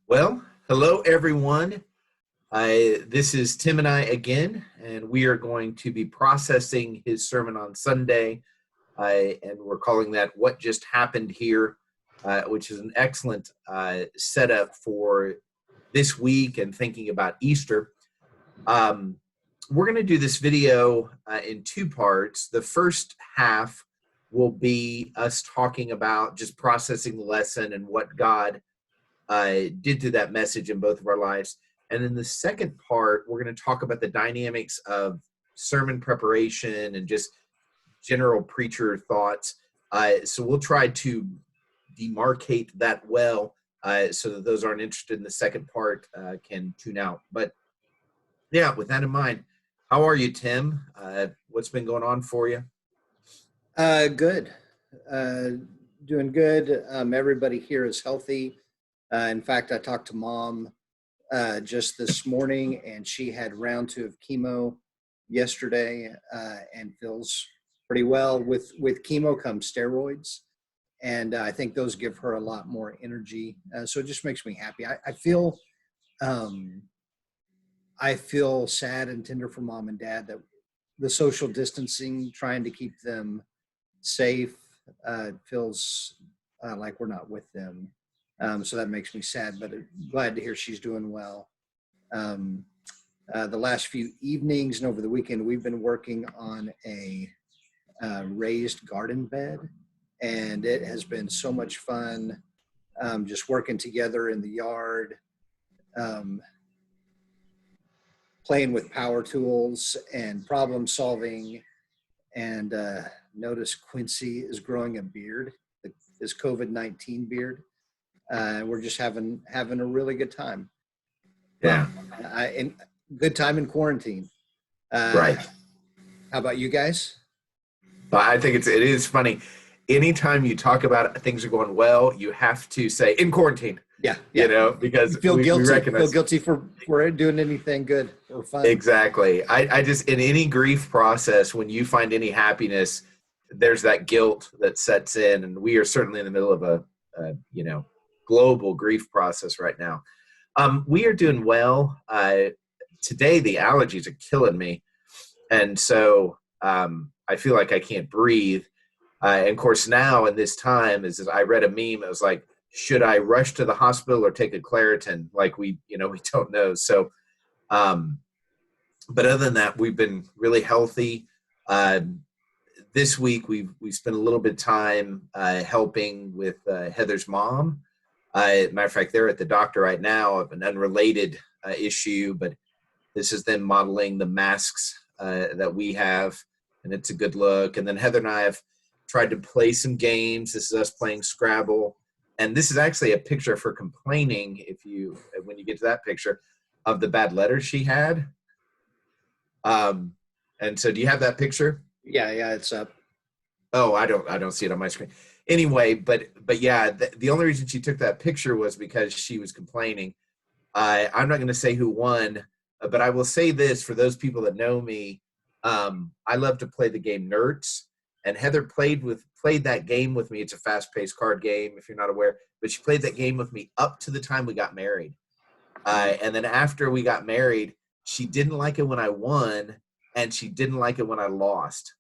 Well, hello everyone. This is Tim and I again, and we are going to be processing his sermon on Sunday, and we're calling that What Just Happened Here, which is an excellent setup for this week and thinking about Easter. We're going to do this video in two parts. The first half will be us talking about just processing the lesson and what God did through that message in both of our lives. And then the second part, we're going to talk about the dynamics of sermon preparation and just general preacher thoughts. So we'll try to demarcate that well so that those aren't interested in the second part can tune out. But yeah, with that in mind, how are you, Tim? What's been going on for you? Good. Doing good. Everybody here is healthy. In fact, I talked to Mom just this morning, and she had round 2 of chemo yesterday and feels pretty well. With chemo comes steroids, and I think those give her a lot more energy. So it just makes me happy. I feel sad and tender for Mom and Dad that the social distancing, trying to keep them safe, feels like we're not with them. So that makes me sad, but glad to hear she's doing well. The last few evenings and over the weekend, we've been working on a raised garden bed, and it has been so much fun just working together in the yard, playing with power tools and problem solving. And notice Quincy is growing a beard, his COVID-19 beard. We're just having a really good time. Yeah. And good time in quarantine. Right. How about you guys? I think it is funny. Anytime you talk about it, things are going well, you have to say in quarantine. Yeah. Because you feel guilty. We recognize. Feel guilty for doing anything good or fun. Exactly. I just, in any grief process, when you find any happiness, there's that guilt that sets in, and we are certainly in the middle of a global grief process right now. We are doing well. Today, the allergies are killing me, and so I feel like I can't breathe. And of course, now in this time, as I read a meme, it was like, should I rush to the hospital or take a Claritin? Like we don't know. So, but other than that, we've been really healthy. This week, we spent a little bit of time helping with Heather's mom. Matter of fact, they're at the doctor right now of an unrelated issue, but this is them modeling the masks that we have, and it's a good look. And then Heather and I have tried to play some games. This is us playing Scrabble. And this is actually a picture of her complaining, when you get to that picture, of the bad letters she had. And so do you have that picture? Yeah, it's up. Oh, I don't see it on my screen. Anyway, but yeah, the only reason she took that picture was because she was complaining. I'm not going to say who won, but I will say this for those people that know me. I love to play the game Nerds, and Heather played that game with me. It's a fast-paced card game, if you're not aware, but she played that game with me up to the time we got married. And then after we got married, she didn't like it when I won, and she didn't like it when I lost.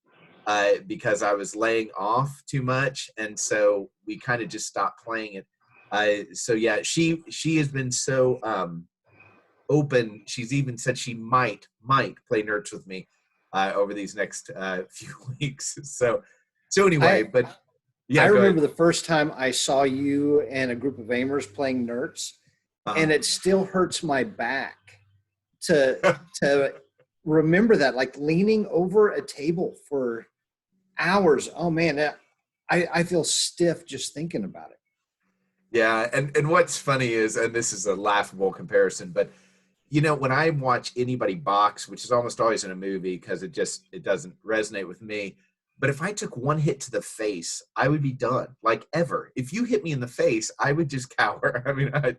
Because I was laying off too much, and so we kind of just stopped playing it. So yeah, she has been so open. She's even said she might play Nerds with me over these next few weeks. So anyway, but yeah, I remember the first time I saw you and a group of Amers playing Nerds, and it still hurts my back to remember that, like leaning over a table for hours. Oh man, I feel stiff just thinking about it. Yeah, and what's funny is, and this is a laughable comparison, but when I watch anybody box, which is almost always in a movie because it doesn't resonate with me. But if I took one hit to the face, I would be done, like ever. If you hit me in the face, I would just cower. I mean, but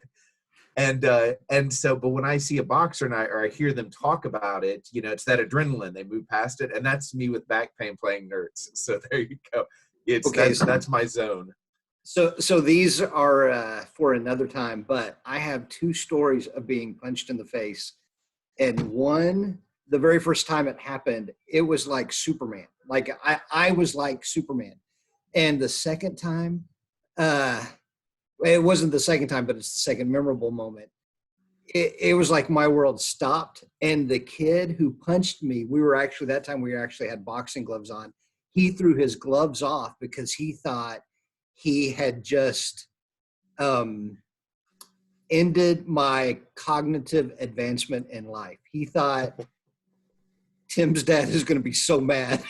when I see a boxer or I hear them talk about it, it's that adrenaline. They move past it, and that's me with back pain playing Nerds. So there you go. That's my zone. So these are for another time, but I have two stories of being punched in the face. And one, the very first time it happened, it was like Superman. Like I was like Superman. And the second time, uh, it wasn't the second time, but it's the second memorable moment. It was like my world stopped. And the kid who punched me, that time we actually had boxing gloves on. He threw his gloves off because he thought he had just um, ended my cognitive advancement in life. He thought Tim's dad is going to be so mad.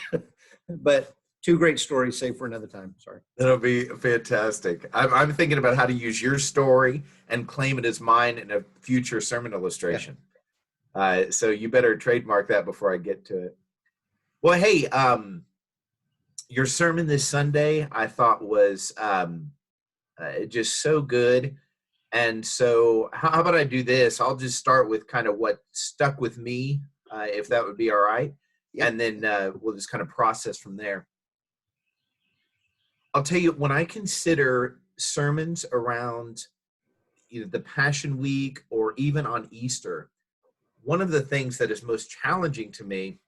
But two great stories, save for another time. Sorry. That'll be fantastic. I'm thinking about how to use your story and claim it as mine in a future sermon Yeah. illustration. So you better trademark that before I get to it. Well, hey, your sermon this Sunday I thought was just so good. And so, how about I do this? I'll just start with kind of what stuck with me, if that would be all right. Yeah. And then we'll just kind of process from there. I'll tell you, when I consider sermons around either the Passion Week or even on Easter, one of the things that is most challenging to me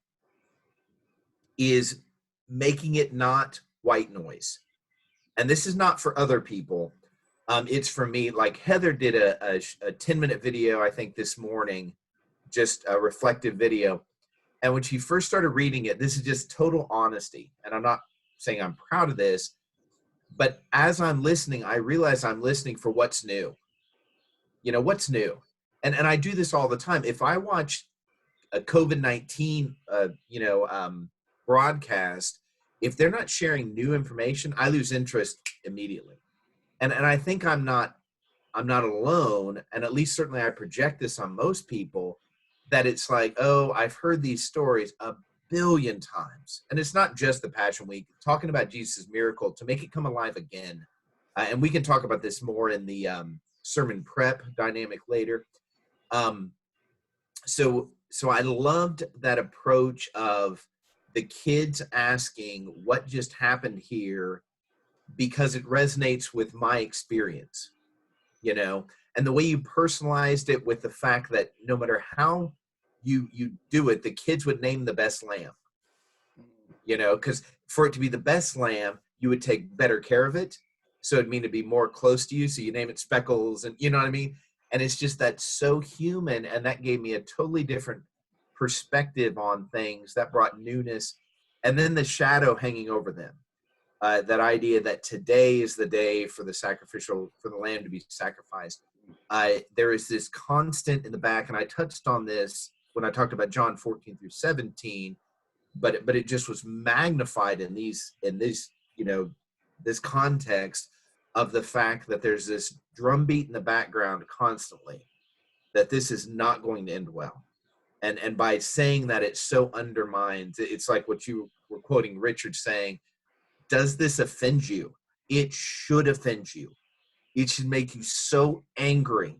is making it not white noise. And this is not for other people. It's for me. Like Heather did a 10-minute video, I think, this morning, just a reflective video. And when she first started reading it, this is just total honesty. And I'm not saying I'm proud of this, but as I'm listening, I realize I'm listening for what's new. What's new? And I do this all the time. If I watch a COVID-19, broadcast, if they're not sharing new information, I lose interest immediately. And I think I'm not alone. And at least certainly I project this on most people, that it's like, oh, I've heard these stories a billion times. And it's not just the Passion Week, talking about Jesus' miracle to make it come alive again. And we can talk about this more in the sermon prep dynamic later. So I loved that approach of the kids asking what just happened here, because it resonates with my experience, and the way you personalized it with the fact that no matter how you do it, the kids would name the best lamb, because for it to be the best lamb, you would take better care of it. So it'd mean to be more close to you. So you name it Speckles, and you know what I mean? And it's just that so human. And that gave me a totally different perspective on things that brought newness. And then the shadow hanging over them. That idea that today is the day for the lamb to be sacrificed. There is this constant in the back, and I touched on this when I talked about John 14 through 17, but it just was magnified in this context of the fact that there's this drumbeat in the background constantly, that this is not going to end well. And by saying that, it so undermines. It's like what you were quoting Richard saying, does this offend you? It should offend you. It should make you so angry.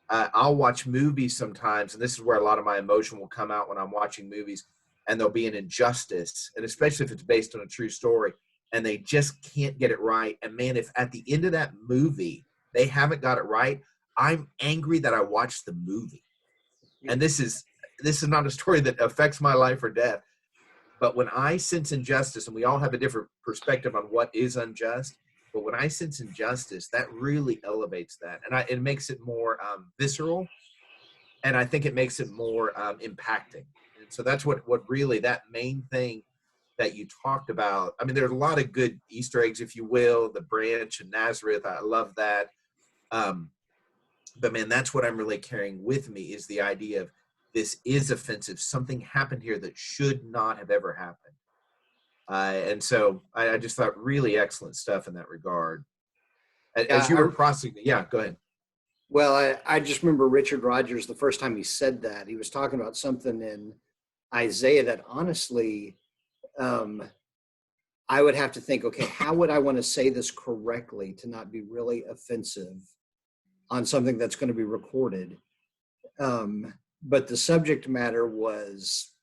I'll watch movies sometimes, and this is where a lot of my emotion will come out when I'm watching movies, and there'll be an injustice, and especially if it's based on a true story, and they just can't get it right. And man, if at the end of that movie they haven't got it right, I'm angry that I watched the movie. And this is not a story that affects my life or death. But when I sense injustice, and we all have a different perspective on what is unjust, but when I sense injustice, that really elevates that. And it makes it more visceral. And I think it makes it more impacting. And so that's what really, that main thing that you talked about. I mean, there's a lot of good Easter eggs, if you will, the branch and Nazareth. I love that. But man, that's what I'm really carrying with me, is the idea of this is offensive. Something happened here that should not have ever happened. And so I just thought really excellent stuff in that regard. As Yeah. you were processing, yeah, go ahead. Well, I just remember Richard Rogers, the first time he said that, he was talking about something in Isaiah that honestly, I would have to think, okay, how would I want to say this correctly to not be really offensive on something that's going to be recorded? But the subject matter was,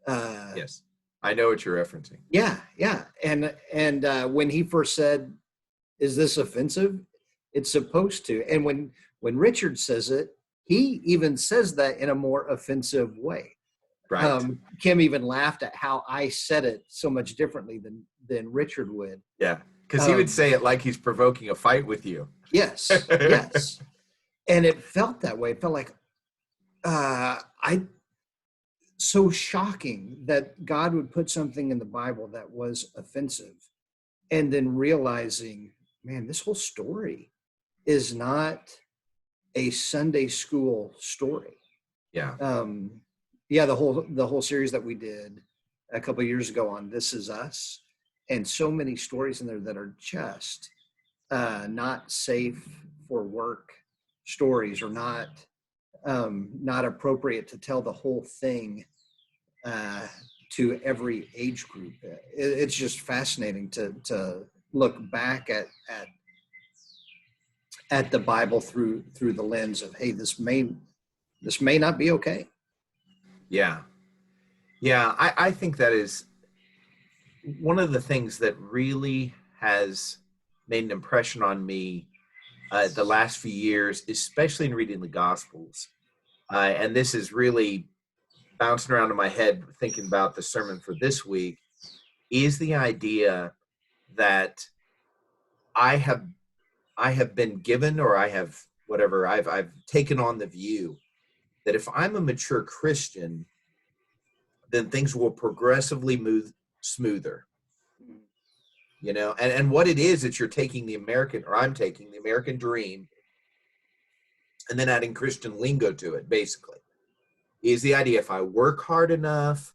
Yes, I know what you're referencing. yeah. And when he first said, is this offensive? It's supposed to. And when Richard says it, he even says that in a more offensive way. Right. Kim even laughed at how I said it so much differently than Richard would. Yeah. Because he would say it like he's provoking a fight with you. Yes, yes. And it felt that way. It felt like so shocking that God would put something in the Bible that was offensive, and then realizing, man, this whole story is not a Sunday school story. Yeah. Yeah, the whole series that we did a couple of years ago on This Is Us, and so many stories in there that are just not safe for work stories, or not appropriate to tell the whole thing to every age group. It's just fascinating to look back at the Bible through the lens of, hey, this may not be okay. Yeah. Yeah. I think that is one of the things that really has made an impression on me the last few years, especially in reading the Gospels. And this is really bouncing around in my head thinking about the sermon for this week, is the idea that I have been given, or I have whatever, I've taken on the view that if I'm a mature Christian, then things will progressively move smoother. And what it is that you're taking the American, or I'm taking the American dream, and then adding Christian lingo to it, basically, is the idea if I work hard enough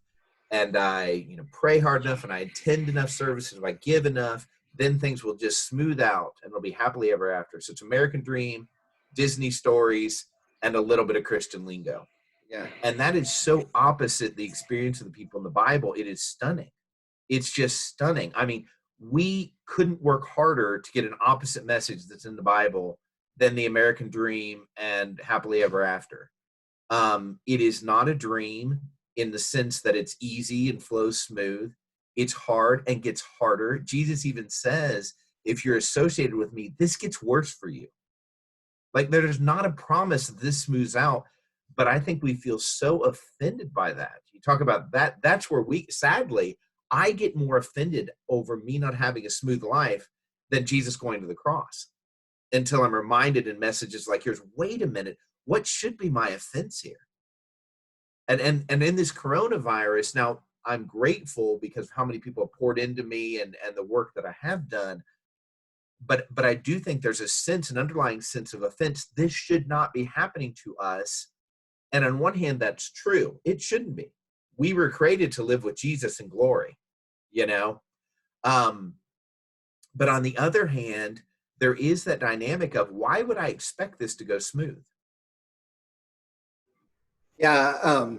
and I pray hard enough and I attend enough services, if I give enough, then things will just smooth out and it'll be happily ever after. So it's American dream, Disney stories, and a little bit of Christian lingo. Yeah. And that is so opposite the experience of the people in the Bible. It is stunning. It's just stunning. I mean, we couldn't work harder to get an opposite message that's in the Bible than the American dream and happily ever after. It is not a dream in the sense that it's easy and flows smooth. It's hard and gets harder. Jesus even says, if you're associated with me, this gets worse for you. Like, there's not a promise that this smooths out, but I think we feel so offended by that. You talk about that. That's where sadly, I get more offended over me not having a smooth life than Jesus going to the cross, until I'm reminded in messages like yours, wait a minute, what should be my offense here? And in this coronavirus, now I'm grateful because of how many people have poured into me and the work that I have done. But I do think there's an underlying sense of offense. This should not be happening to us. And on one hand, that's true. It shouldn't be. We were created to live with Jesus in glory, you know? But on the other hand, there is that dynamic of, why would I expect this to go smooth? Yeah.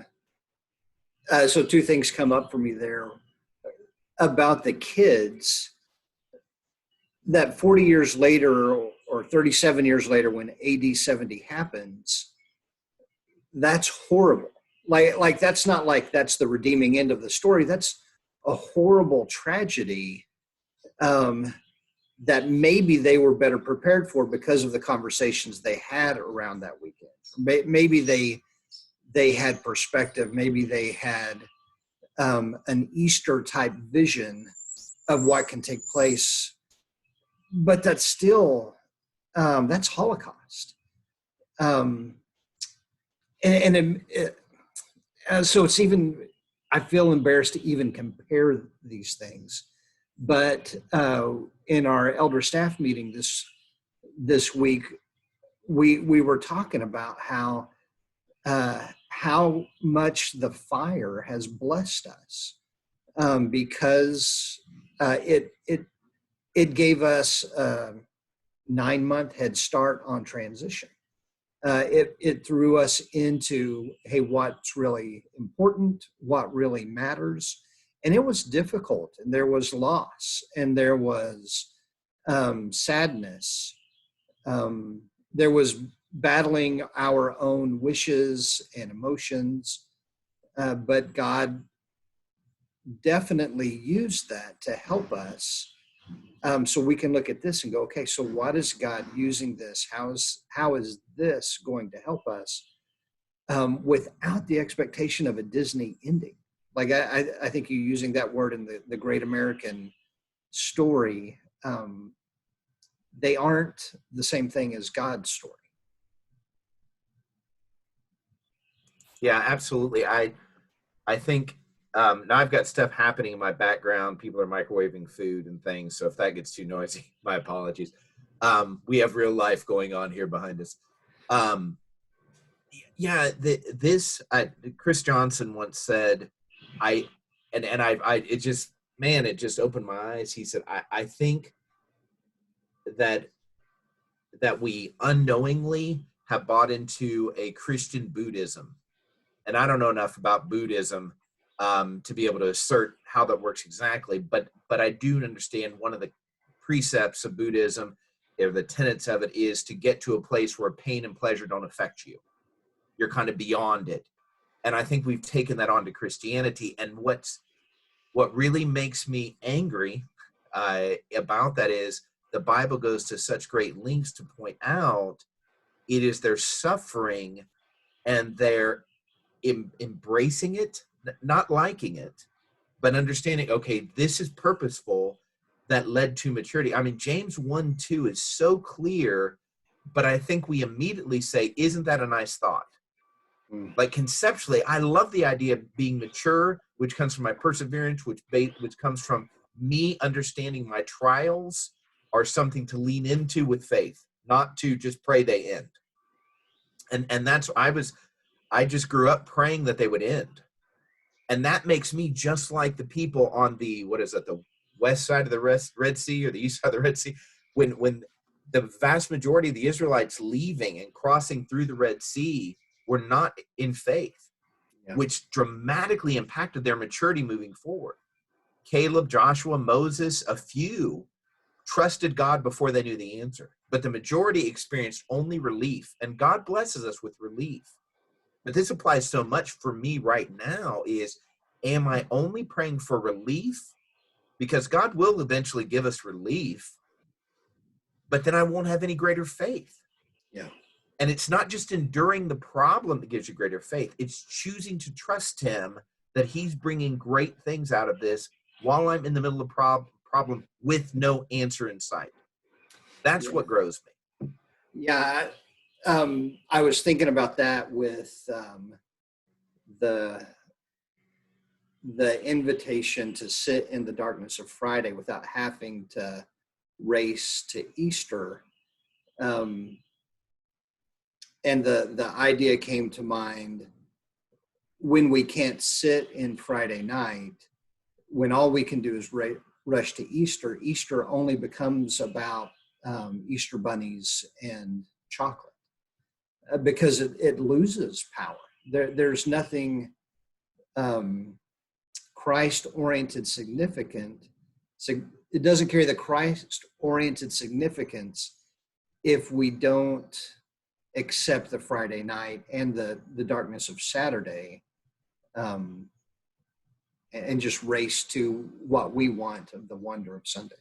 So two things come up for me there about the kids, that 40 years later or 37 years later, when AD 70 happens, that's horrible. Like that's not like that's the redeeming end of the story. That's a horrible tragedy that maybe they were better prepared for because of the conversations they had around that weekend. Maybe they had perspective. Maybe they had an Easter type vision of what can take place. But that's still, that's Holocaust. So it's even, I feel embarrassed to even compare these things. But in our elder staff meeting this week, we were talking about how much the fire has blessed us, because it gave us a 9-month head start on transition. It threw us into, hey, what's really important, what really matters. And it was difficult, and there was loss, and there was sadness. There was battling our own wishes and emotions, but God definitely used that to help us So we can look at this and go, okay, so what is God using this? How is this going to help us, without the expectation of a Disney ending? Like I think you using that word in the Great American Story. They aren't the same thing as God's story. Yeah, absolutely. I think now I've got stuff happening in my background. People are microwaving food and things. So if that gets too noisy, my apologies. We have real life going on here behind us. Um, yeah, Chris Johnson once said, it just, man, it just opened my eyes. He said, I think that we unknowingly have bought into a Christian Buddhism. And I don't know enough about Buddhism to be able to assert how that works exactly, but I do understand one of the precepts of Buddhism, or the tenets of it, is to get to a place where pain and pleasure don't affect you. You're kind of beyond it. And I think we've taken that on to Christianity. And what really makes me angry about that is the Bible goes to such great lengths to point out it is their suffering and their embracing it, not liking it, but understanding, okay, this is purposeful, that led to maturity. I mean, James 1:2 is so clear, but I think we immediately say, isn't that a nice thought? Like conceptually, I love the idea of being mature, which comes from my perseverance, which comes from me understanding my trials are something to lean into with faith, not to just pray they end. And that's I just grew up praying that they would end. And that makes me just like the people on the, what is it, the west side of the Red Sea, or the east side of the Red Sea, when the vast majority of the Israelites leaving and crossing through the Red Sea were not in faith, which dramatically impacted their maturity moving forward. Caleb, Joshua, Moses, a few trusted God before they knew the answer, but the majority experienced only relief, and God blesses us with relief. But this applies so much for me right now is, am I only praying for relief? Because God will eventually give us relief, but then I won't have any greater faith. Yeah. And it's not just enduring the problem that gives you greater faith. It's choosing to trust him that he's bringing great things out of this while I'm in the middle of problem with no answer in sight. That's what grows me. Yeah. I was thinking about that with the invitation to sit in the darkness of Friday without having to race to Easter. And the idea came to mind, when we can't sit in Friday night, when all we can do is rush to Easter. Easter only becomes about Easter bunnies and chocolate, because it loses power. There's nothing Christ-oriented significant. So it doesn't carry the Christ-oriented significance if we don't accept the Friday night and the darkness of Saturday, and just race to what we want of the wonder of Sunday.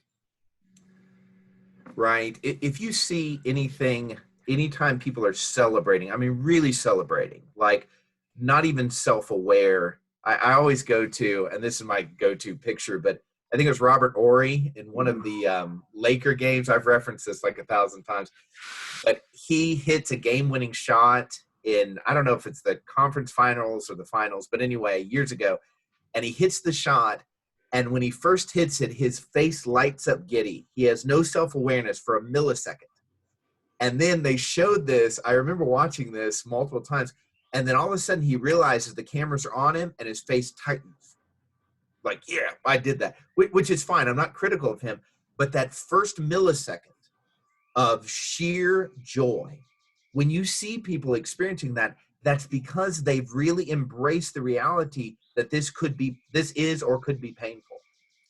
Right. If you see anything, anytime people are celebrating, I mean, really celebrating, like not even self-aware, I always go to, and this is my go-to picture, but I think it was Robert Ory in one of the Laker games. I've referenced this like 1,000 times, but he hits a game-winning shot in, I don't know if it's the conference finals or the finals, but anyway, years ago, and he hits the shot. And when he first hits it, his face lights up giddy. He has no self-awareness for a millisecond. And then they showed this. I remember watching this multiple times. And then all of a sudden he realizes the cameras are on him and his face tightens. Like, yeah, I did that, which is fine. I'm not critical of him. But that first millisecond of sheer joy, when you see people experiencing that, that's because they've really embraced the reality that this is or could be painful.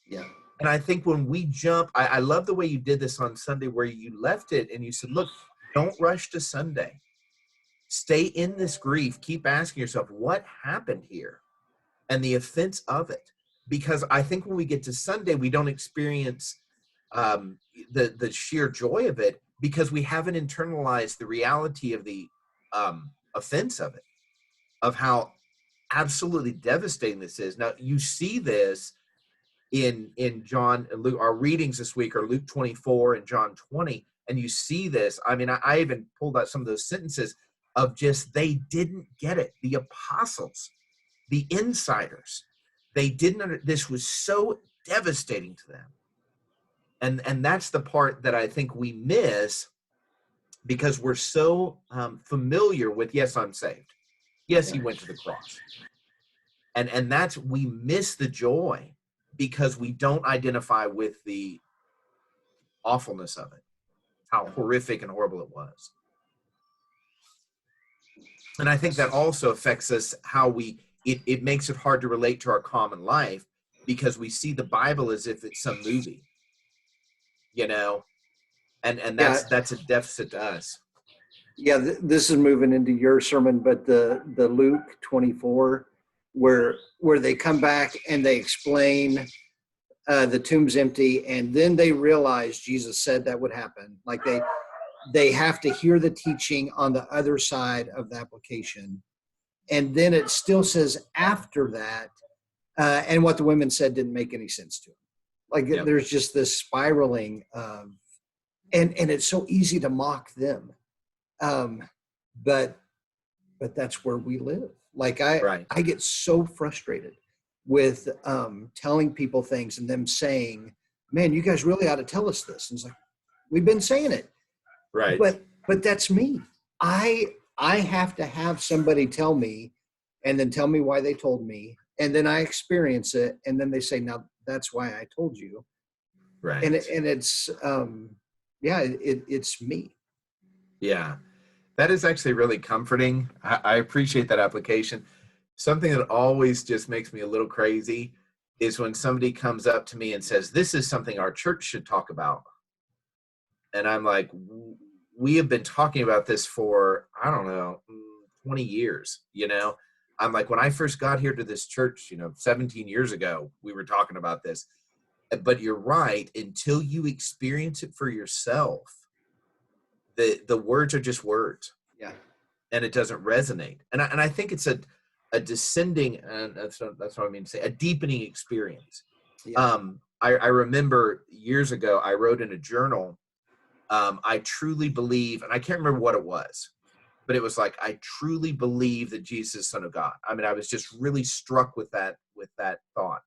Yeah. And I think when we jump, I love the way you did this on Sunday, where you left it and you said, look, don't rush to Sunday. Stay in this grief. Keep asking yourself, what happened here? And the offense of it. Because I think when we get to Sunday, we don't experience the sheer joy of it, because we haven't internalized the reality of the offense of it, of how absolutely devastating this is. Now you see this in John and Luke. Our readings this week are Luke 24 and John 20, and you see this. I mean, I even pulled out some of those sentences of just, they didn't get it. The apostles, the insiders, they didn't this was so devastating to them. And that's the part that I think we miss, because we're so familiar with, yes, I'm saved. Yes, he went to the cross. And that's, we miss the joy because we don't identify with the awfulness of it, how horrific and horrible it was. And I think that also affects us, how it makes it hard to relate to our common life, because we see the Bible as if it's some movie, and that's a deficit to us. Yeah, this is moving into your sermon, but the Luke 24, where they come back and they explain the tomb's empty, and then they realize Jesus said that would happen. Like they have to hear the teaching on the other side of the application, and then it still says after that, and what the women said didn't make any sense to them. Like there's just this spiraling of, and it's so easy to mock them. But that's where we live. Like I get so frustrated with telling people things and them saying, man, you guys really ought to tell us this. And it's like, we've been saying it. Right. But that's me. I have to have somebody tell me, and then tell me why they told me. And then I experience it. And then they say, now that's why I told you. Right. And it's, it's me. Yeah. That is actually really comforting. I appreciate that application. Something that always just makes me a little crazy is when somebody comes up to me and says, this is something our church should talk about. And I'm like, we have been talking about this for, I don't know, 20 years, I'm like, when I first got here to this church, 17 years ago, we were talking about this. But you're right, until you experience it for yourself, the words are just words. Yeah. And it doesn't resonate. And I think it's a descending, and that's what I mean to say, a deepening experience. Yeah. I remember years ago, I wrote in a journal, I truly believe, and I can't remember what it was, but it was like, I truly believe that Jesus is the Son of God. I mean, I was just really struck with that thought.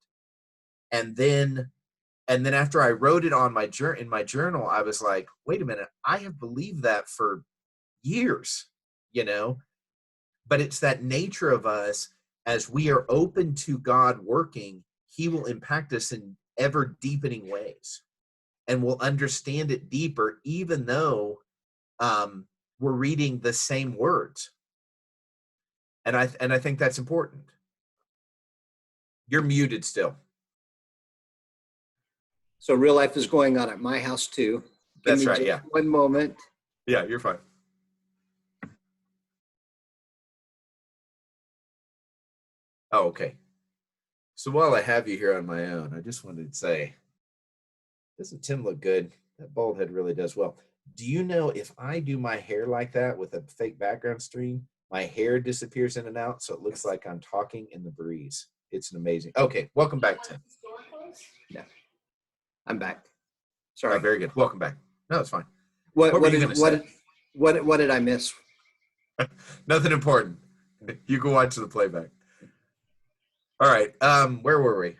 And then after I wrote it on in my journal, I was like, wait a minute, I have believed that for years, but it's that nature of us, as we are open to God working, he will impact us in ever deepening ways, and we'll understand it deeper, even though we're reading the same words. And I think that's important. You're muted still. So real life is going on at my house too. That's right. Yeah. One moment. Yeah, you're fine. Oh, okay. So while I have you here on my own, I just wanted to say, doesn't Tim look good? That bald head really does well. Do you know, if I do my hair like that with a fake background stream, my hair disappears in and out, so it looks like I'm talking in the breeze. It's an amazing. Okay, welcome back, Tim. Yeah, I'm back. Sorry. Oh, very good. Welcome back. No, it's fine. What did I miss? Nothing important. You can watch the playback. All right. Where were we?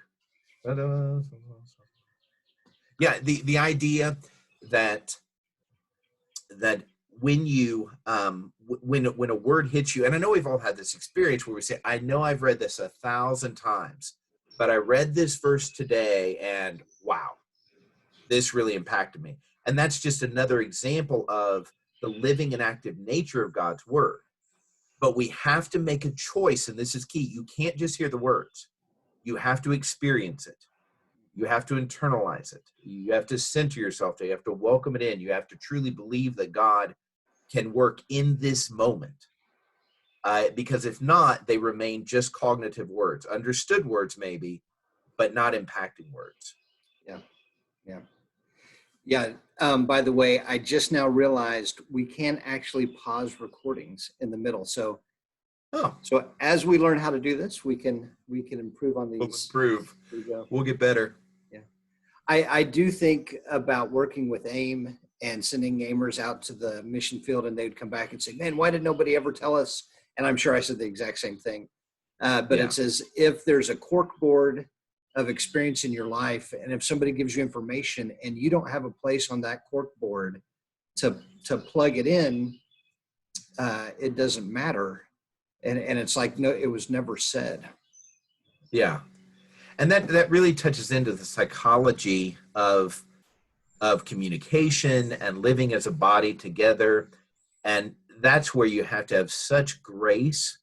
Yeah, the idea that when you when a word hits you, and I know we've all had this experience where we say, I know I've read this 1,000 times, but I read this verse today and wow, this really impacted me. And that's just another example of the living and active nature of God's word. But we have to make a choice, and this is key. You can't just hear the words. You have to experience it. You have to internalize it. You have to center yourself. You have to welcome it in. You have to truly believe that God can work in this moment. Because if not, they remain just cognitive words, understood words maybe, but not impacting words. Yeah, yeah. Yeah. By the way, I just now realized we can actually pause recordings in the middle. So, Oh, so as we learn how to do this, we can improve on we'll these. improve. There we go. We'll get better. Yeah. I do think about working with AIM and sending aimers out to the mission field, and they'd come back and say, "Man, why did nobody ever tell us?" And I'm sure I said the exact same thing. But Yeah. it's as if there's a cork board of experience in your life, and if somebody gives you information and you don't have a place on that cork board to plug it in, it doesn't matter. And it's like, no, it was never said. Yeah. And that really touches into the psychology of communication and living as a body together. And that's where you have to have such grace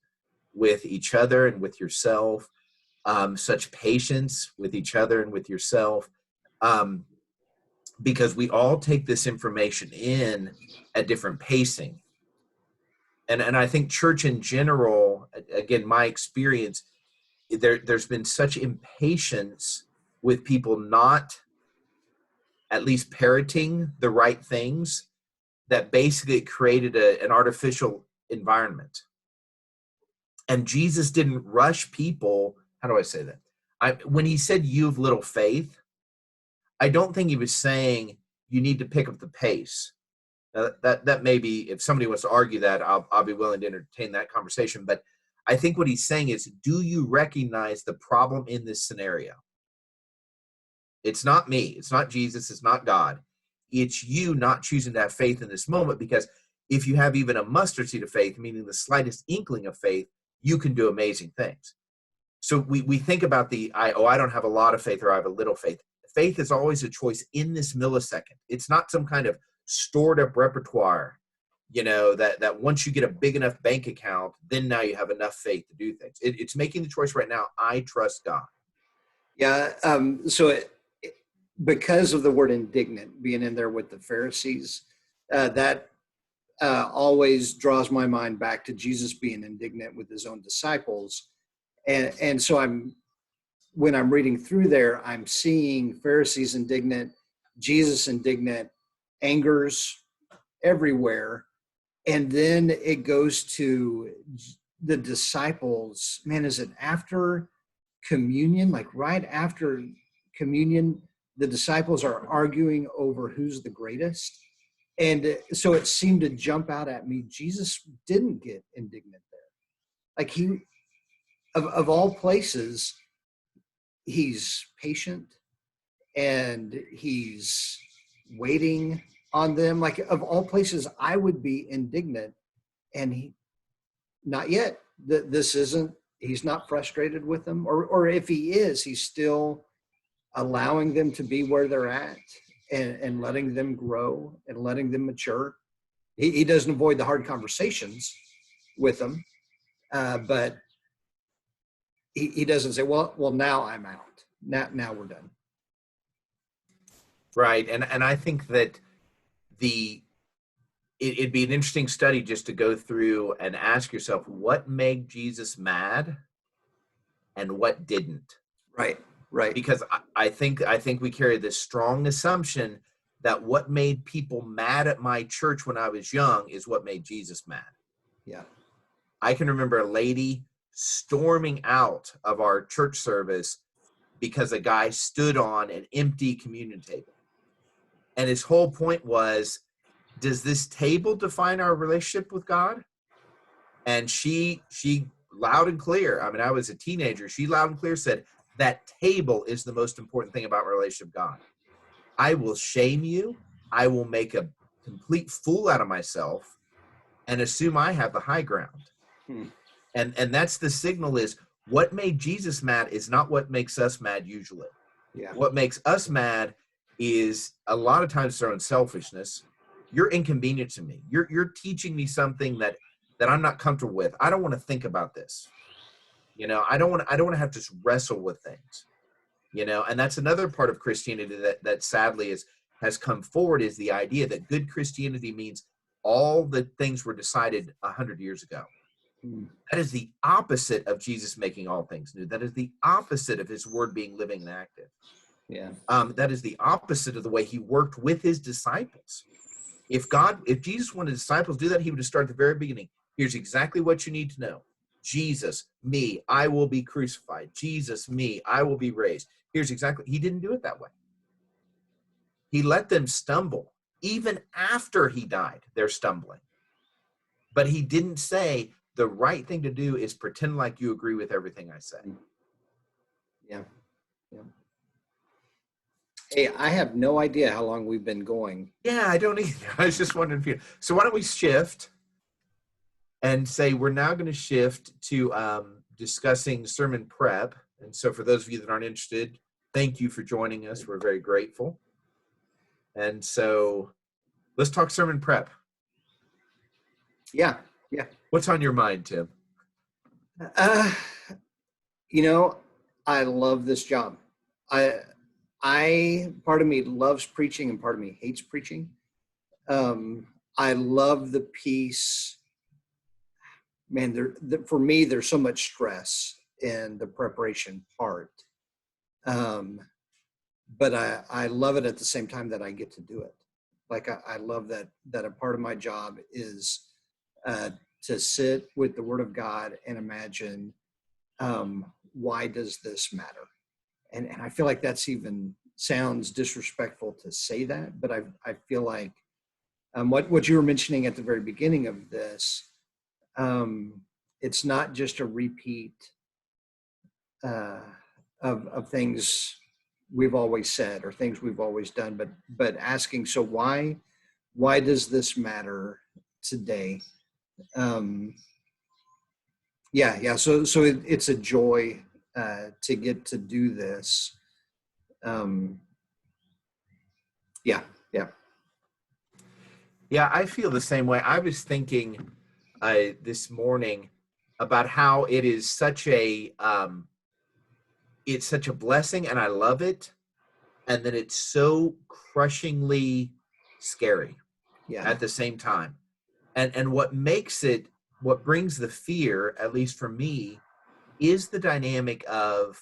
with each other and with yourself, such patience with each other and with yourself, um, because we all take this information in at different pacing. And I think church in general, again, my experience, there's been such impatience with people not at least parroting the right things that basically created an artificial environment. And Jesus didn't rush people. How do I say that? When he said you have little faith, I don't think he was saying you need to pick up the pace. That may be, if somebody wants to argue that, I'll be willing to entertain that conversation. But I think what he's saying is, do you recognize the problem in this scenario? It's not me. It's not Jesus. It's not God. It's you not choosing to have faith in this moment, because if you have even a mustard seed of faith, meaning the slightest inkling of faith, you can do amazing things. So we think about I don't have a lot of faith or I have a little faith. Faith is always a choice in this millisecond. It's not some kind of stored up repertoire, that once you get a big enough bank account, then now you have enough faith to do things. It's making the choice right now. I trust God. Yeah. Because of the word indignant being in there with the Pharisees, that always draws my mind back to Jesus being indignant with his own disciples. And so when I'm reading through there, I'm seeing Pharisees indignant, Jesus indignant, angers everywhere. And then it goes to the disciples. Man, is it after communion? Like right after communion, the disciples are arguing over who's the greatest. And so it seemed to jump out at me. Jesus didn't get indignant there. Like of all places, he's patient and he's waiting on them. Like of all places, I would be indignant, and not yet. This isn't. He's not frustrated with them, or if he is, he's still allowing them to be where they're at, and letting them grow and letting them mature. He doesn't avoid the hard conversations with them, but he doesn't say, well, now I'm out. Now we're done. Right. And I think that it'd be an interesting study just to go through and ask yourself what made Jesus mad and what didn't. Right. Right. Because I think we carry this strong assumption that what made people mad at my church when I was young is what made Jesus mad. Yeah. I can remember a lady storming out of our church service because a guy stood on an empty communion table. And his whole point was, does this table define our relationship with God? And she loud and clear, I mean, I was a teenager, she loud and clear said, that table is the most important thing about my relationship with God. I will shame you. I will make a complete fool out of myself and assume I have the high ground. Hmm. And that's the signal, is what made Jesus mad is not what makes us mad usually. Yeah. What makes us mad is a lot of times their own selfishness. You're inconvenient to me. You're teaching me something that I'm not comfortable with. I don't want to think about this. I don't want to have to wrestle with things. And that's another part of Christianity that sadly has come forward, is the idea that good Christianity means all the things were decided 100 years ago. Hmm. That is the opposite of Jesus making all things new. That is the opposite of his word being living and active. Yeah. That is the opposite of the way he worked with his disciples. If Jesus wanted disciples to do that, he would have started at the very beginning. Here's exactly what you need to know. Jesus, me, I will be crucified. Jesus, me, I will be raised. He didn't do it that way. He let them stumble. Even after he died, they're stumbling. But he didn't say the right thing to do is pretend like you agree with everything I say. Yeah. Yeah. Hey, I have no idea how long we've been going. Yeah, I don't either. I was just wondering if you. So why don't we shift and say we're now going to shift to discussing sermon prep. And so for those of you that aren't interested, thank you for joining us. We're very grateful. And so let's talk sermon prep. Yeah. Yeah. What's on your mind, Tim? You know, I love this job. Part of me loves preaching and part of me hates preaching. I love the piece. Man, for me, there's so much stress in the preparation part. But I love it at the same time that I get to do it. Like I love that a part of my job is to sit with the Word of God and imagine, why does this matter? And I feel like that's even sounds disrespectful to say that, but I feel like what you were mentioning at the very beginning of this, it's not just a repeat of things we've always said or things we've always done, but asking, so why does this matter today? Yeah. So it's a joy to get to do this. Yeah. Yeah, I feel the same way. I was thinking this morning about how it is such a blessing, and I love it, and then it's so crushingly scary at the same time. And what brings the fear, at least for me, is the dynamic of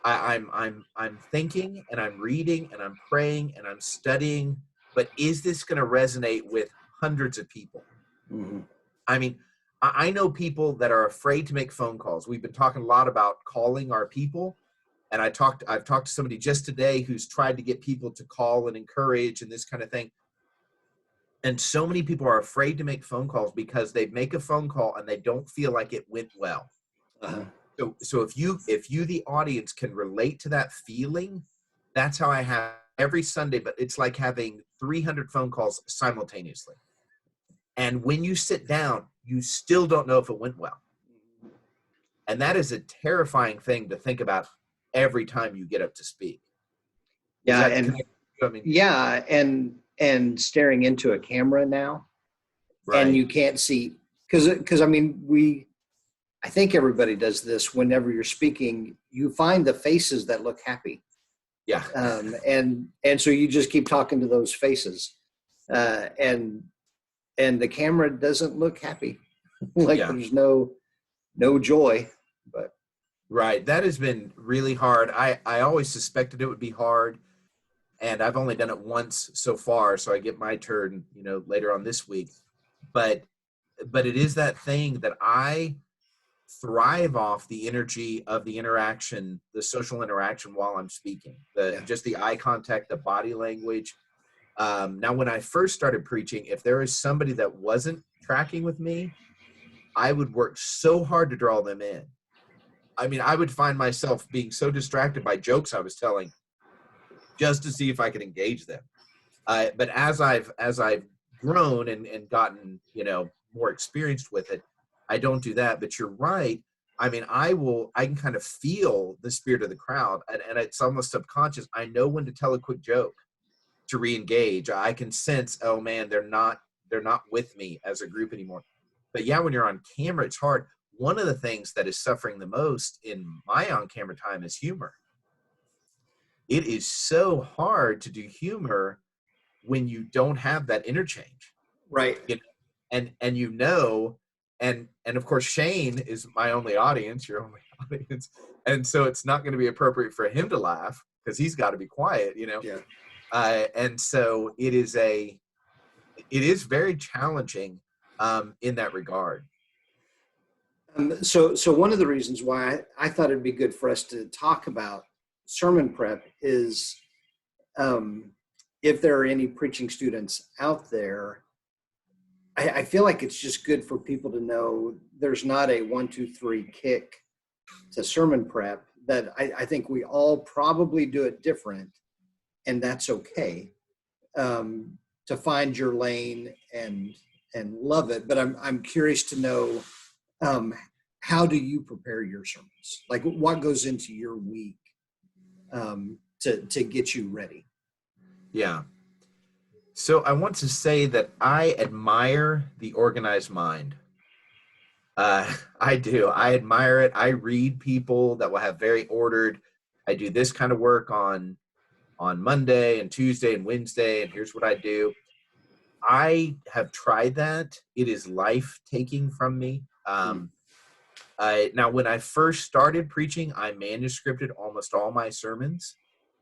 I'm thinking and I'm reading and I'm praying and I'm studying, but is this going to resonate with hundreds of people? Mm-hmm. I mean, I know people that are afraid to make phone calls. We've been talking a lot about calling our people. And I've talked to somebody just today who's tried to get people to call and encourage and this kind of thing. And so many people are afraid to make phone calls because they make a phone call and they don't feel like it went well. Uh-huh. So if you, the audience, can relate to that feeling, that's how I have every Sunday, but it's like having 300 phone calls simultaneously. And when you sit down, you still don't know if it went well. And that is a terrifying thing to think about every time you get up to speak. Yeah. And staring into a camera now, right. And you can't see, because I mean, I think everybody does this. Whenever you're speaking, you find the faces that look happy. Yeah. And so you just keep talking to those faces, and the camera doesn't look happy. There's no joy. But right, that has been really hard. I always suspected it would be hard, and I've only done it once so far, so I get my turn, later on this week. But it is that thing that I thrive off the energy of the interaction, the social interaction while I'm speaking, just the eye contact, the body language. Now, when I first started preaching, if there was somebody that wasn't tracking with me, I would work so hard to draw them in. I mean, I would find myself being so distracted by jokes I was telling just to see if I could engage them. But as I've grown and gotten, more experienced with it, I don't do that. But you're right. I mean, I can kind of feel the spirit of the crowd, and it's almost subconscious. I know when to tell a quick joke to re-engage. I can sense, oh man, they're not with me as a group anymore. But yeah, when you're on camera, it's hard. One of the things that is suffering the most in my on-camera time is humor. It is so hard to do humor when you don't have that interchange. Right. And of course Shane is my only audience, your only audience. And so it's not going to be appropriate for him to laugh. because he's got to be quiet, Yeah. And so it is very challenging in that regard. So one of the reasons why I thought it'd be good for us to talk about sermon prep is if there are any preaching students out there, I feel like it's just good for people to know there's not a 1, 2, 3 kick to sermon prep, that I think we all probably do it different, and that's okay. To find your lane and love it. But I'm curious to know, how do you prepare your sermons? Like, what goes into your week to get you ready? Yeah. So I want to say that I admire the organized mind. I do. I admire it. I read people that will have very ordered. I do this kind of work on Monday and Tuesday and Wednesday, and here's what I do. I have tried that. It is life taking from me. Now, when I first started preaching, I manuscripted almost all my sermons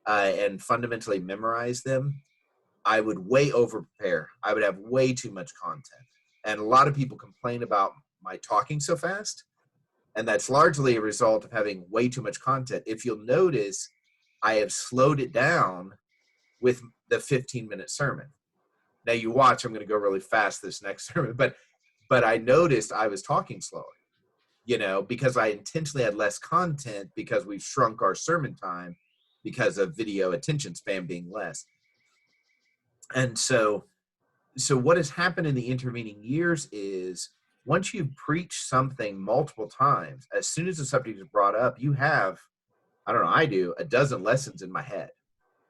and fundamentally memorized them. I would way over prepare. I would have way too much content. And a lot of people complain about my talking so fast. And that's largely a result of having way too much content. If you'll notice, I have slowed it down with the 15-minute sermon. Now you watch, I'm going to go really fast this next sermon, but I noticed I was talking slower, because I intentionally had less content because we've shrunk our sermon time because of video attention span being less. And so what has happened in the intervening years is once you preach something multiple times, as soon as the subject is brought up, you have, I don't know, I do a dozen lessons in my head,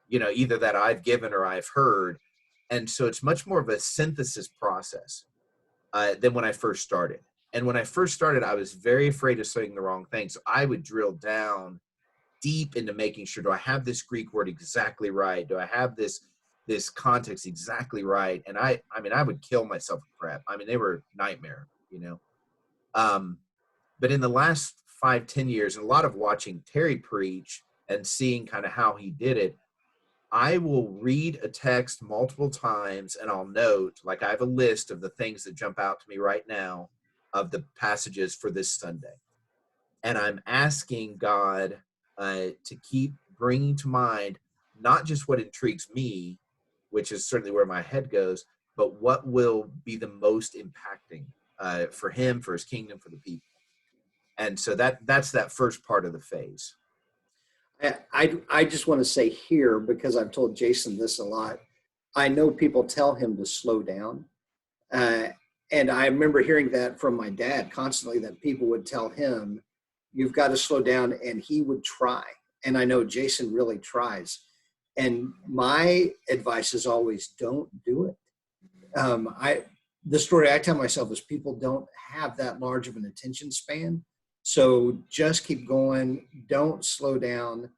either that I've given or I've heard. And so it's much more of a synthesis process than when I first started. And when I first started, I was very afraid of saying the wrong thing. So I would drill down deep into making sure, do I have this Greek word exactly right? Do I have this context exactly right? And I would kill myself with prep. They were nightmare, but in the last 5-10 years, and a lot of watching Terry preach and seeing kind of how he did it, I will read a text multiple times and I'll note, like I have a list of the things that jump out to me right now of the passages for this Sunday. And I'm asking God to keep bringing to mind not just what intrigues me, which is certainly where my head goes, but what will be the most impacting for him, for his kingdom, for the people. And so that's that first part of the phase. I just want to say here, because I've told Jason this a lot, I know people tell him to slow down. And I remember hearing that from my dad constantly, that people would tell him, you've got to slow down, and he would try. And I know Jason really tries. And my advice is always, don't do it. The story I tell myself is people don't have that large of an attention span. So just keep going. Don't slow down.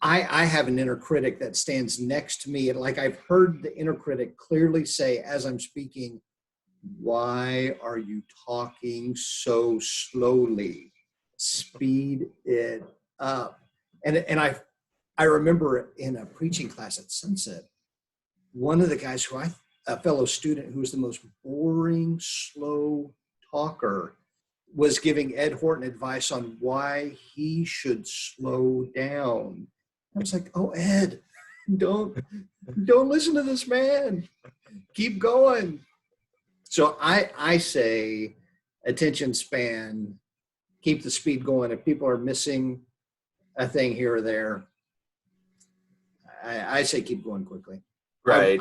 I have an inner critic that stands next to me. Like, I've heard the inner critic clearly say as I'm speaking, why are you talking so slowly? Speed it up. And I remember in a preaching class at Sunset, one of the guys a fellow student who was the most boring, slow talker, was giving Ed Horton advice on why he should slow down. I was like, oh, Ed, don't listen to this man. Keep going. So I say attention span, keep the speed going. If people are missing a thing here or there, I say keep going quickly. Right.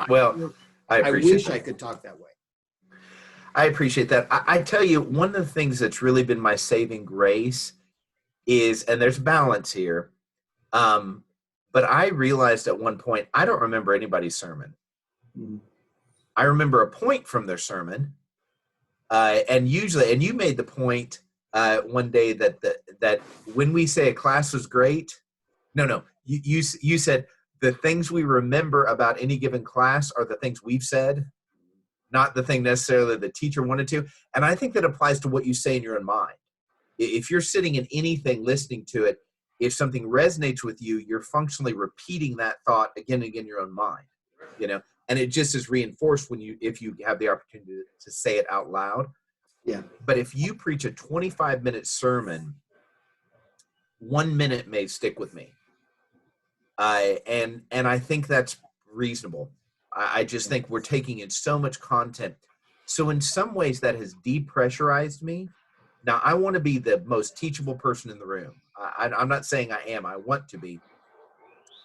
I wish that. I could talk that way. I appreciate that. I tell you, one of the things that's really been my saving grace is, and there's balance here, but I realized at one point, I don't remember anybody's sermon. Mm-hmm. I remember a point from their sermon, and you made the point one day that when we say a class was great, you said the things we remember about any given class are the things we've said, not the thing necessarily the teacher wanted to. And I think that applies to what you say in your own mind. If you're sitting in anything listening to it, if something resonates with you, you're functionally repeating that thought again and again in your own mind, and it just is reinforced if you have the opportunity to say it out loud. Yeah. But if you preach a 25-minute sermon, 1 minute may stick with me. And I think that's reasonable. I just think we're taking in so much content. So in some ways that has depressurized me. Now I want to be the most teachable person in the room. I'm not saying I am, I want to be.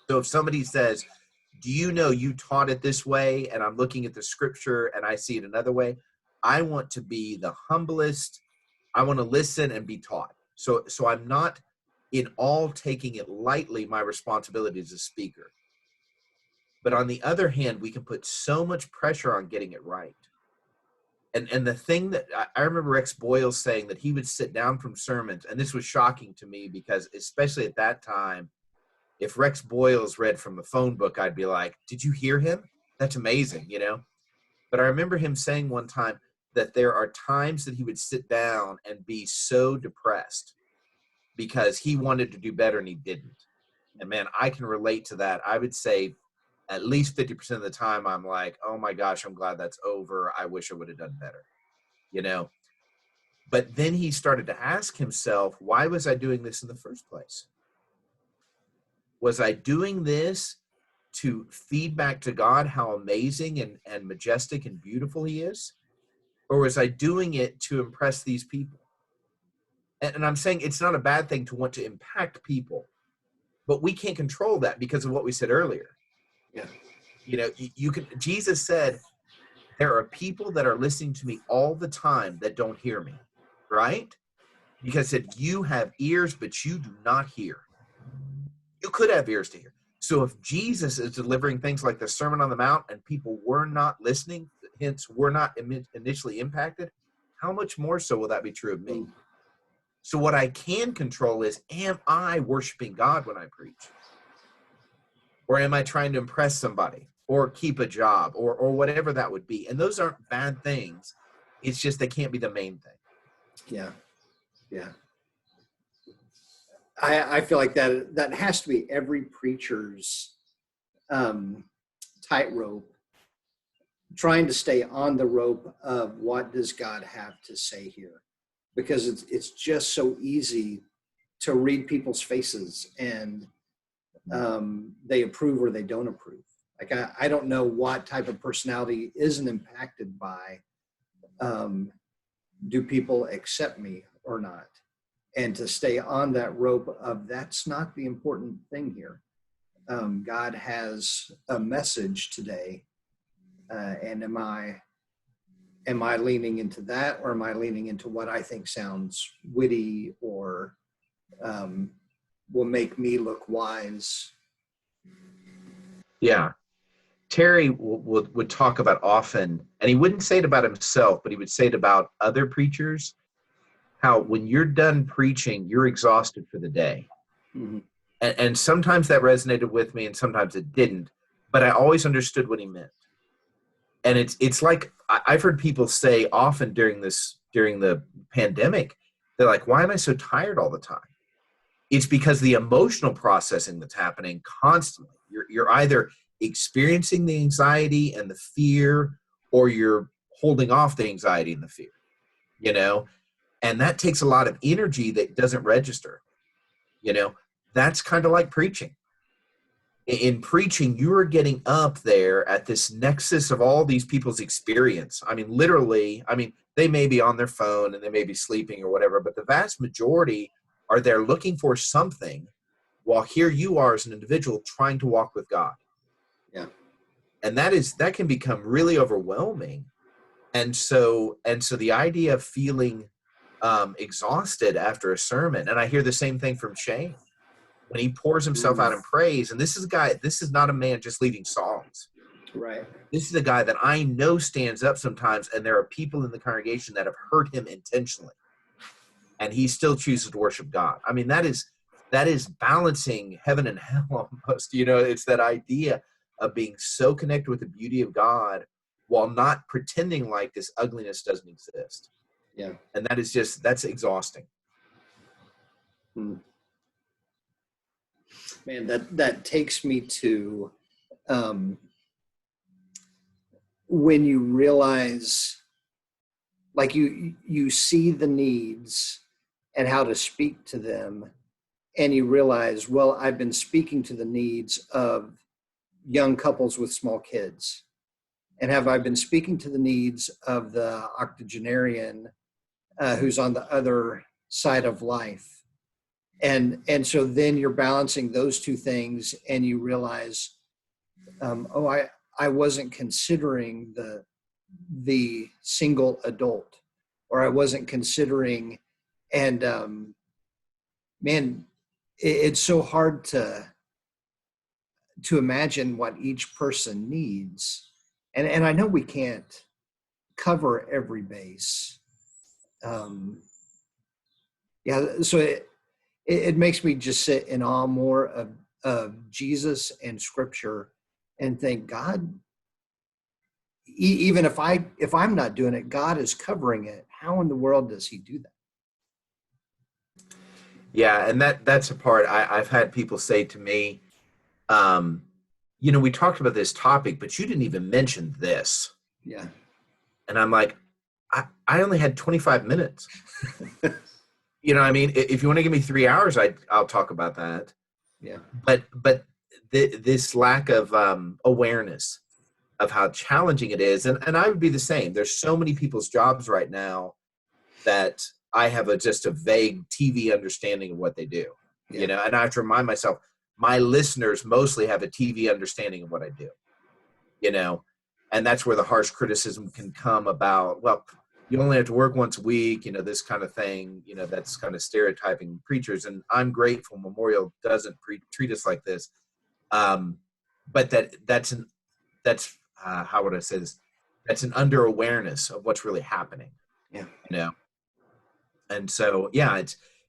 So if somebody says, do you know you taught it this way? And I'm looking at the scripture and I see it another way. I want to be the humblest. I want to listen and be taught. So I'm not in all taking it lightly, my responsibility as a speaker. But on the other hand, we can put so much pressure on getting it right. And the thing that I remember Rex Boyle saying that he would sit down from sermons, and this was shocking to me because especially at that time, if Rex Boyles read from a phone book, I'd be like, did you hear him? That's amazing, But I remember him saying one time that there are times that he would sit down and be so depressed because he wanted to do better and he didn't. And man, I can relate to that. I would say at least 50% of the time I'm like, oh my gosh, I'm glad that's over. I wish I would have done better, But then he started to ask himself, why was I doing this in the first place? Was I doing this to feed back to God how amazing and majestic and beautiful he is? Or was I doing it to impress these people? And I'm saying it's not a bad thing to want to impact people, but we can't control that because of what we said earlier. Yeah. You can. Jesus said, there are people that are listening to me all the time that don't hear me, right? Because said, you have ears, but you do not hear. You could have ears to hear. So if Jesus is delivering things like the Sermon on the Mount and people were not listening, hence were not initially impacted, how much more so will that be true of me? So what I can control is, am I worshiping God when I preach? Or am I trying to impress somebody or keep a job or whatever that would be? And those aren't bad things. It's just they can't be the main thing. Yeah. Yeah. I feel like that has to be every preacher's tightrope, trying to stay on the rope of what does God have to say here, because it's just so easy to read people's faces and they approve or they don't approve. Like I don't know what type of personality isn't impacted by do people accept me or not, and to stay on that rope of that's not the important thing here. God has a message today, and am I leaning into that, or am I leaning into what I think sounds witty or will make me look wise? Yeah. Terry would talk about often, and he wouldn't say it about himself, but he would say it about other preachers, how when you're done preaching, you're exhausted for the day. Mm-hmm. And sometimes that resonated with me and sometimes it didn't, but I always understood what he meant. And it's like I've heard people say often during the pandemic, they're like, why am I so tired all the time? It's because the emotional processing that's happening constantly. You're either experiencing the anxiety and the fear, or you're holding off the anxiety and the fear, and that takes a lot of energy that doesn't register. That's kind of like preaching. In preaching, you're getting up there at this nexus of all these people's experience. I mean, literally, they may be on their phone and they may be sleeping or whatever, but the vast majority are there looking for something, while here you are as an individual trying to walk with God. Yeah. And that can become really overwhelming. And so the idea of feeling exhausted after a sermon, and I hear the same thing from Shane when he pours himself out in praise. And this is not a man just leading songs. Right. This is a guy that I know stands up sometimes, and there are people in the congregation that have hurt him intentionally, and he still chooses to worship God. I mean, that is balancing heaven and hell almost. It's that idea of being so connected with the beauty of God while not pretending like this ugliness doesn't exist. Yeah. And that's exhausting. Man, that takes me to um, when you realize, like you see the needs and how to speak to them, and you realize, well, I've been speaking to the needs of young couples with small kids, and have I been speaking to the needs of the octogenarian who's on the other side of life? And so then you're balancing those two things, and you realize, oh, I wasn't considering the single adult, or I wasn't considering, and man, it's so hard to imagine what each person needs, and I know we can't cover every base. Um, yeah, so it makes me just sit in awe more of Jesus and Scripture, and think, God, even if I'm not doing it, God is covering it. How in the world does He do that? Yeah, and that's a part I've had people say to me, we talked about this topic, but you didn't even mention this. Yeah. And I'm like, I only had 25 minutes. You know what I mean? If you want to give me 3 hours, I'll talk about that. Yeah. But this lack of awareness of how challenging it is, and I would be the same. There's so many people's jobs right now that I have just a vague TV understanding of what they do. Yeah. And I have to remind myself, my listeners mostly have a TV understanding of what I do. And that's where the harsh criticism can come about, well, you only have to work once a week, this kind of thing, that's kind of stereotyping preachers. And I'm grateful Memorial doesn't treat us like this. But that's how would I say this? That's an under awareness of what's really happening. Yeah. And so, yeah,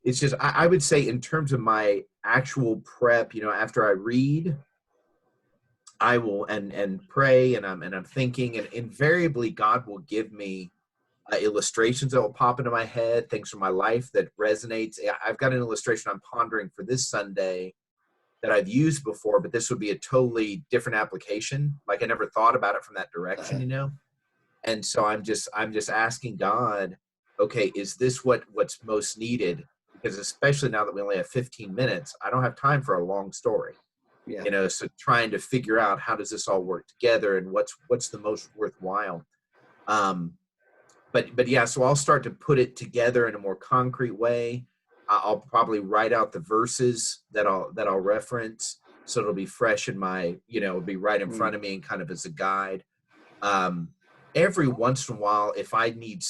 it's just, I would say in terms of my actual prep, after I read, I will and pray, and I'm thinking, and invariably God will give me illustrations that will pop into my head, things from my life that resonates. I've got an illustration I'm pondering for this Sunday that I've used before, but this would be a totally different application. Like I never thought about it from that direction, And so I'm just asking God, okay, is this what's most needed? Because especially now that we only have 15 minutes, I don't have time for a long story. Yeah. So trying to figure out how does this all work together and what's the most worthwhile. But yeah, so I'll start to put it together in a more concrete way. I'll probably write out the verses that I'll reference, so it'll be fresh in my, it'll be right in front of me and kind of as a guide. Every once in a while, if I need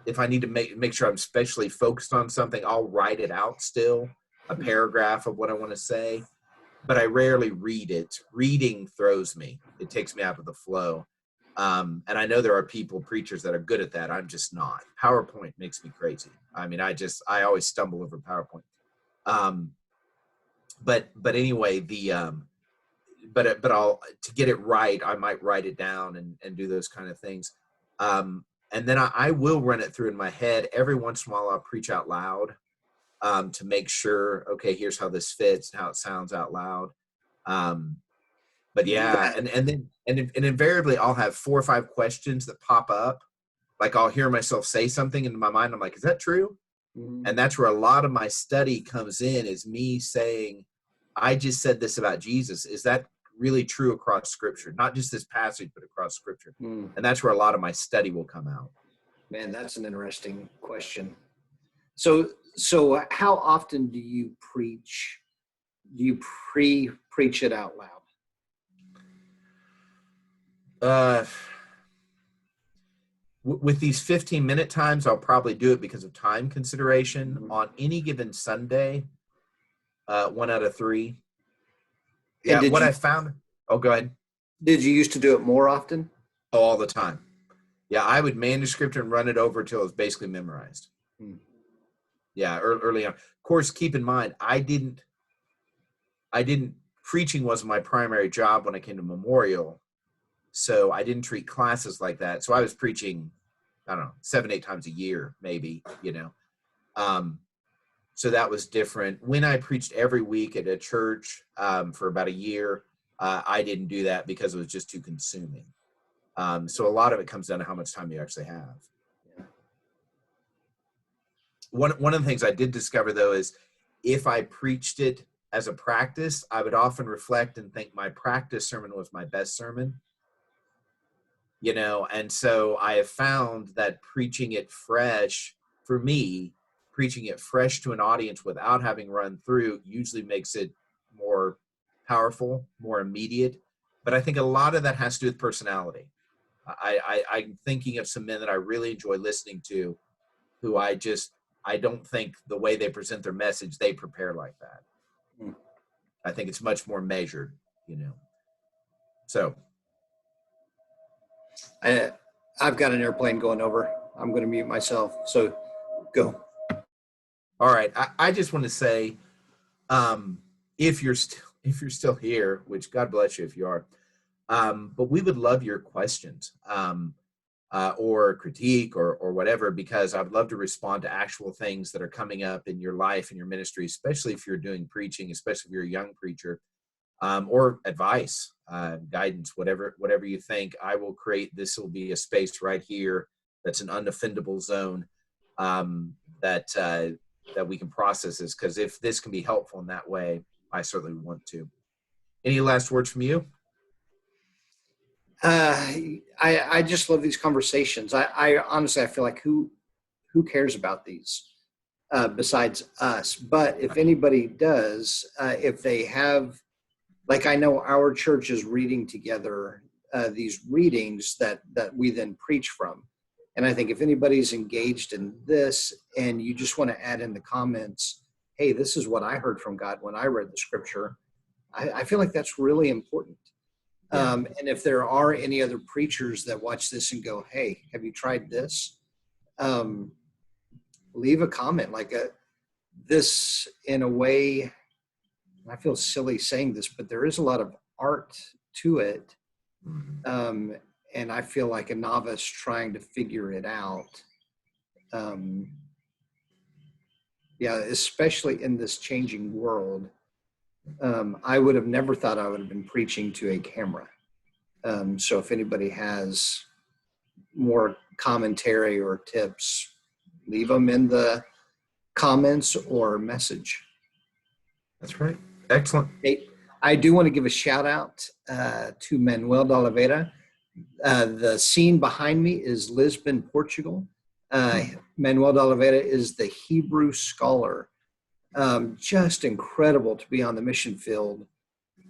if I need to make sure I'm specially focused on something, I'll write it out still, a paragraph of what I want to say, but I rarely read it. Reading throws me. It takes me out of the flow. And I know there are preachers that are good at that. I'm just not. PowerPoint makes me crazy. I mean, I always stumble over PowerPoint. But anyway, but I'll, to get it right, I might write it down and do those kind of things. And then I will run it through in my head. Every once in a while, I'll preach out loud to make sure, okay, here's how this fits and how it sounds out loud. But yeah, and then invariably I'll have 4 or 5 questions that pop up. Like I'll hear myself say something in my mind. I'm like, is that true? And that's where a lot of my study comes in, is me saying, I just said this about Jesus. Is that really true across Scripture? Not just this passage, but across Scripture. And that's where a lot of my study will come out. Man, that's an interesting question. So how often do you preach? Do you preach it out loud? With these 15-minute times, I'll probably do it because of time consideration. On any given Sunday, 1 out of 3. Yeah, I found. Oh, go ahead. Did you used to do it more often? Oh, all the time. Yeah, I would manuscript and run it over till it was basically memorized. Yeah, early on. Of course, keep in mind, preaching wasn't my primary job when I came to Memorial. So I didn't treat classes like that. So I was preaching, I don't know, 7-8 times a year, maybe, So that was different. When I preached every week at a church for about a year, I didn't do that because it was just too consuming. So a lot of it comes down to how much time you actually have. Yeah. One of the things I did discover, though, is if I preached it as a practice, I would often reflect and think my practice sermon was my best sermon. And so I have found that preaching it fresh, for me, preaching it fresh to an audience without having run through usually makes it more powerful, more immediate. But I think a lot of that has to do with personality. I'm thinking of some men that I really enjoy listening to, who I don't think the way they present their message, they prepare like that. Mm. I think it's much more measured, So. I've got an airplane going over. I'm going to mute myself. So go. All right. I just want to say, if you're still here, which God bless you if you are, but we would love your questions or critique or whatever, because I'd love to respond to actual things that are coming up in your life and your ministry, especially if you're doing preaching, especially if you're a young preacher, or advice, guidance, whatever you think. I will create. This will be a space right here that's an unoffendable zone that we can process this, because if this can be helpful in that way, I certainly want to. Any last words from you? I just love these conversations. I honestly, I feel like who cares about these besides us? But if anybody does, if they have, like, I know our church is reading together these readings that we then preach from. And I think if anybody's engaged in this and you just want to add in the comments, hey, this is what I heard from God when I read the scripture, I feel like that's really important. Yeah. And if there are any other preachers that watch this and go, hey, have you tried this? Leave a comment like this in a way. I feel silly saying this, but there is a lot of art to it. Mm-hmm. And I feel like a novice trying to figure it out. Especially in this changing world. I would have never thought I would have been preaching to a camera. So if anybody has more commentary or tips, leave them in the comments or message. That's right. Excellent. Hey, I do want to give a shout out to Manuel de Oliveira. The scene behind me is Lisbon, Portugal. Manuel de Oliveira is the Hebrew scholar. Just incredible to be on the mission field.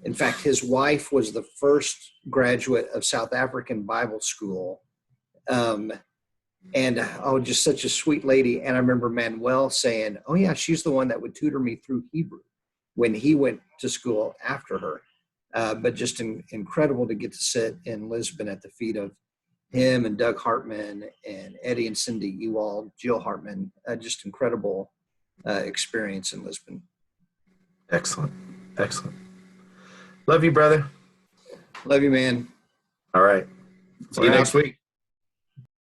In fact, his wife was the first graduate of South African Bible School. Just such a sweet lady. And I remember Manuel saying, oh yeah, she's the one that would tutor me through Hebrew when he went to school after her. But just incredible to get to sit in Lisbon at the feet of him and Doug Hartman and Eddie and Cindy Ewald, Jill Hartman. Just incredible experience in Lisbon. Excellent. Love you, brother. Love you, man. All right. See you next week.